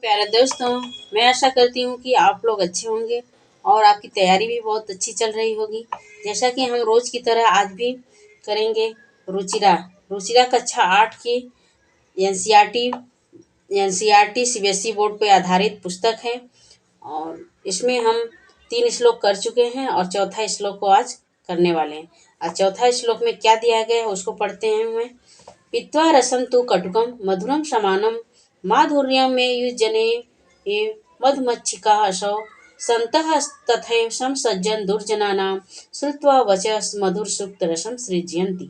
प्यारे दोस्तों, मैं आशा करती हूँ कि आप लोग अच्छे होंगे और आपकी तैयारी भी बहुत अच्छी चल रही होगी। जैसा कि हम रोज़ की तरह आज भी करेंगे रुचिरा रुचिरा कक्षा 8 की एनसीईआरटी सीबीएसई बोर्ड पर आधारित पुस्तक है और इसमें हम 3 श्लोक कर चुके हैं और चौथा श्लोक को आज करने वाले हैं। आज चौथा श्लोक में क्या दिया गया है उसको पढ़ते हैं। मैं पीत्वा रसं तु कटुकं मधुरं समानं माधुर्यं मे युज्यने मधुमक्षिका असौ सन्तः तथैव संसज्जन दुर्जनानां श्रुत्वा वचः मधुरसुक्तरसं सृजयन्ति।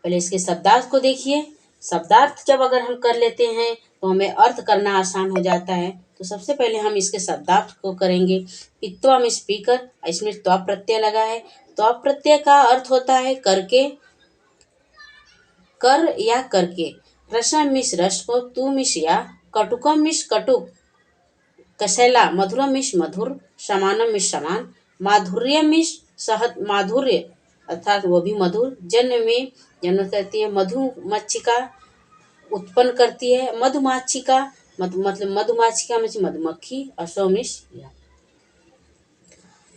पहले इसके शब्दार्थ को देखिए। शब्दार्थ जब अगर हम कर लेते हैं तो हमें अर्थ करना आसान हो जाता है। तो सबसे पहले हम इसके शब्दार्थ को करेंगे। पित्वा में स्पीकर, इसमें त्वा प्रत्यय लगा है। त्वा प्रत्यय का अर्थ होता है करके, कर या करके। रसम मिश रस को, तू मिश या, कटुकम मिश कटुक, कसैला, मधुरम मिश मधुर, समानम मिश समान, माधुर्य मिश सहत माधुर्य अर्थात वो भी मधुर, जन्म में जन्म करती है, मधुमक्षिका उत्पन्न करती है, मधुमाक्षिका मतलब मधुमाक्षिका में मधुमक्खी, असौ मिश या,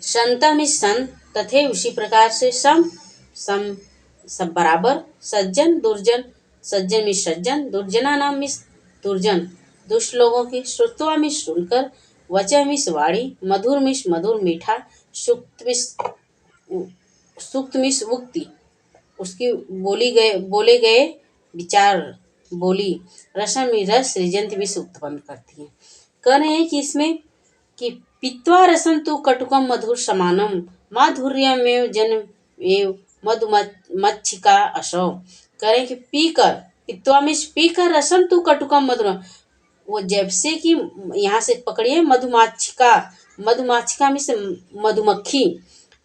संता मिश सन तथे उसी प्रकार से सम सब बराबर, सज्जन दुर्जन, सज्जन मिश सज्जन, दुर्जना नाम मिश दुर्जन दुष्ट लोगों की, श्रुत्वा मिश सुनकर, वचः मिश वाणी, मधुर मिश मधुर मीठा, सूक्त मिश उक्ति उसकी बोले गए विचार बोली, रसम रस सृजंत मिश उत्पन्न करती है। कह रहे हैं कि इसमें कि पीत्वा रसं तु कटुकम मधुर समानम माधुर्यमेव जन्म एव मधुमक्षिका असौ। करें कि पीकर, पित्वा में पीकर रसम तु कटुकम मधुरम, वो जब से कि यहाँ से पकड़िए मधुमाक्षिका, मधुमाक्षिका में से मधुमक्खी,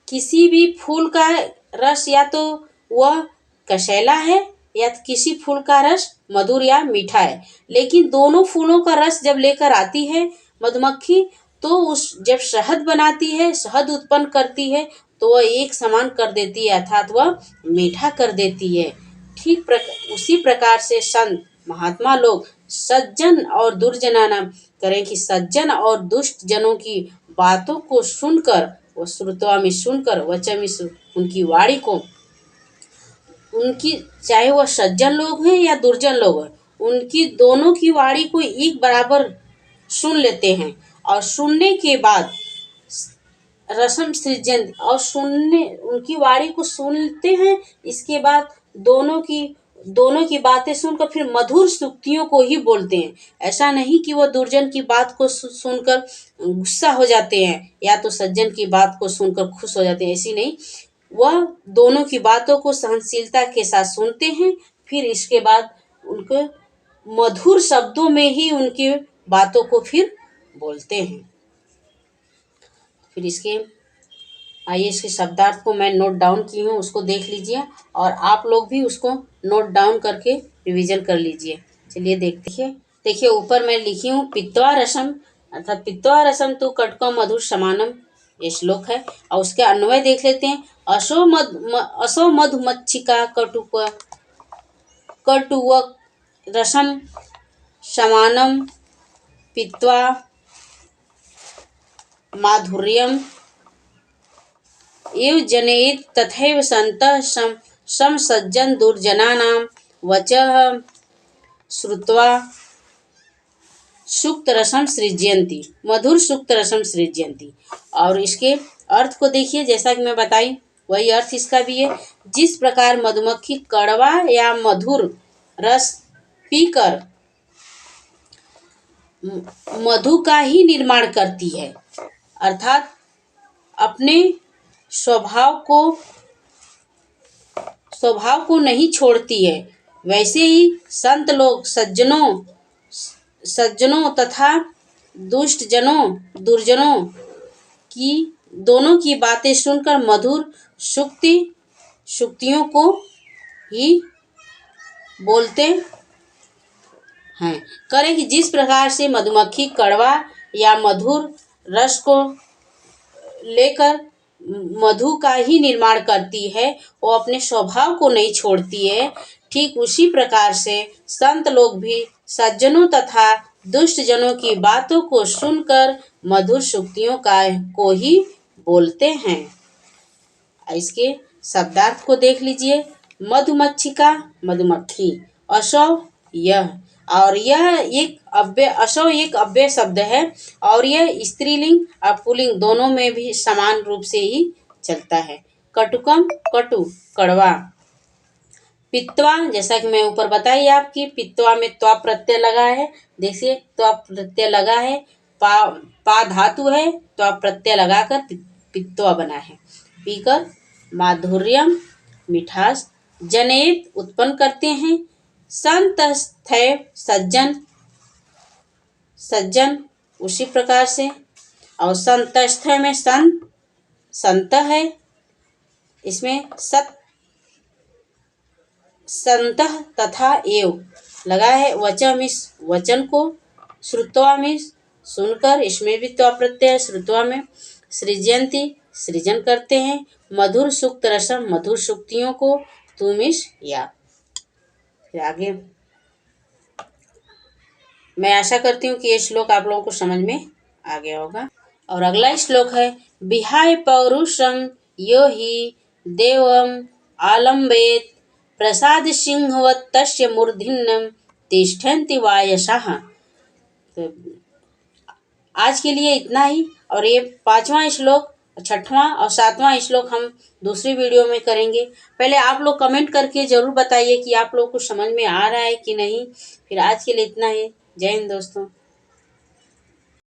किसी भी फूल का रस या तो वह कसैला है या किसी फूल का रस मधुर या मीठा है, लेकिन दोनों फूलों का रस जब लेकर आती है मधुमक्खी तो उस जब शहद बनाती है, शहद उत्पन्न करती है तो वह एक समान कर देती है अर्थात वह मीठा कर देती है। ठीक उसी प्रकार से संत महात्मा लोग सज्जन और दुर्जना नाम करें कि सज्जन और दुष्ट जनों की बातों को सुनकर, वो श्रुतवा में सुनकर, वचः में उनकी वाणी को, उनकी चाहे वह सज्जन लोग हैं या दुर्जन लोग हैं, उनकी दोनों की वाणी को एक बराबर सुन लेते हैं और सुनने के बाद रसम सृजन और सुनने उनकी वाणी को सुनते हैं। इसके बाद दोनों की बातें सुनकर फिर मधुर सूक्तियों को ही बोलते हैं। ऐसा नहीं कि वह दुर्जन की बात को सुनकर गुस्सा हो जाते हैं या तो सज्जन की बात को सुनकर खुश हो जाते हैं, ऐसी नहीं, वह दोनों की बातों को सहनशीलता के साथ सुनते हैं। फिर इसके बाद उनको मधुर शब्दों में ही उनकी बातों को फिर बोलते हैं। फिर इसके शब्दार्थ को मैं नोट डाउन की हूँ, उसको देख लीजिए और आप लोग भी उसको नोट डाउन करके रिवीजन कर लीजिए। चलिए देखिए ऊपर मैं लिखी हूँ पित्वा रसम अर्थात पित्वा रसम तु कटुकम मधुर समानम, ये श्लोक है और उसके अन्वय देख लेते हैं। असो मधुमक्षिका कटुक रसम समानम पीत्वा माधुर्यम एव जनेत तथैव सन्तः संसज्जन दुर्जनानां वचः श्रुत्वा सूक्तरसं सृजयन्ति, मधुर सूक्तरसं सृजयन्ति। और इसके अर्थ को देखिए, जैसा कि मैं बताई वही अर्थ इसका भी है। जिस प्रकार मधुमक्खी कड़वा या मधुर रस पीकर मधु का ही निर्माण करती है अर्थात अपने स्वभाव को नहीं छोड़ती है, वैसे ही संत लोग सज्जनों तथा दुर्जनों की दोनों की बातें सुनकर मधुर सूक्तियों को ही बोलते हैं। करें कि जिस प्रकार से मधुमक्खी कड़वा या मधुर रस को लेकर मधु का ही निर्माण करती है, वो अपने स्वभाव को नहीं छोड़ती है, ठीक उसी प्रकार से संत लोग भी सज्जनों तथा दुष्ट जनों की बातों को सुनकर मधुर सूक्तियों को ही बोलते हैं। इसके शब्दार्थ को देख लीजिए। मधुमक्षिका मधुमक्खी, असौ यह, और यह एक अव्यय, असौ एक अव्यय शब्द है और यह स्त्रीलिंग और पुल्लिंग दोनों में भी समान रूप से ही चलता है। कटुकम कटु कड़वा। पित्वा, जैसा कि मैं ऊपर बताई आपकी, पित्वा में त्वा प्रत्यय लगा है, देखिए त्वा प्रत्यय लगा है, पा धातु है, त्वा प्रत्यय लगाकर पित्वा बना है। पीकर माधुर्यम मिठास, जनेत उत्पन्न करते हैं, संतस्थैव सज्जन, सज्जन उसी प्रकार से, और संतस्थ में संत है, इसमें संतः तथा एव लगा है। वचमिस वचन को, श्रुत्वा में सुनकर, इसमें भी त्वा प्रत्यय है श्रुत्वा में। सृजयंती सृजन करते हैं, मधुर सूक्त रसम मधुर सूक्तियों को, तुमिस या। फिर आगे मैं आशा करती हूँ कि ये श्लोक आप लोगों को समझ में आ गया होगा। और अगला श्लोक है, विहाय पौरुषम यो हि देवम आलम्बेत प्रसाद सिंहवत् तस्य मूर्धन्यम तिष्ठन्ति वायसः। तो आज के लिए इतना ही, और ये 5वां श्लोक, 6वां और 7वां श्लोक हम दूसरी वीडियो में करेंगे। पहले आप लोग कमेंट करके ज़रूर बताइए कि आप लोग को समझ में आ रहा है कि नहीं। फिर आज के लिए इतना ही। जय हिंद दोस्तों।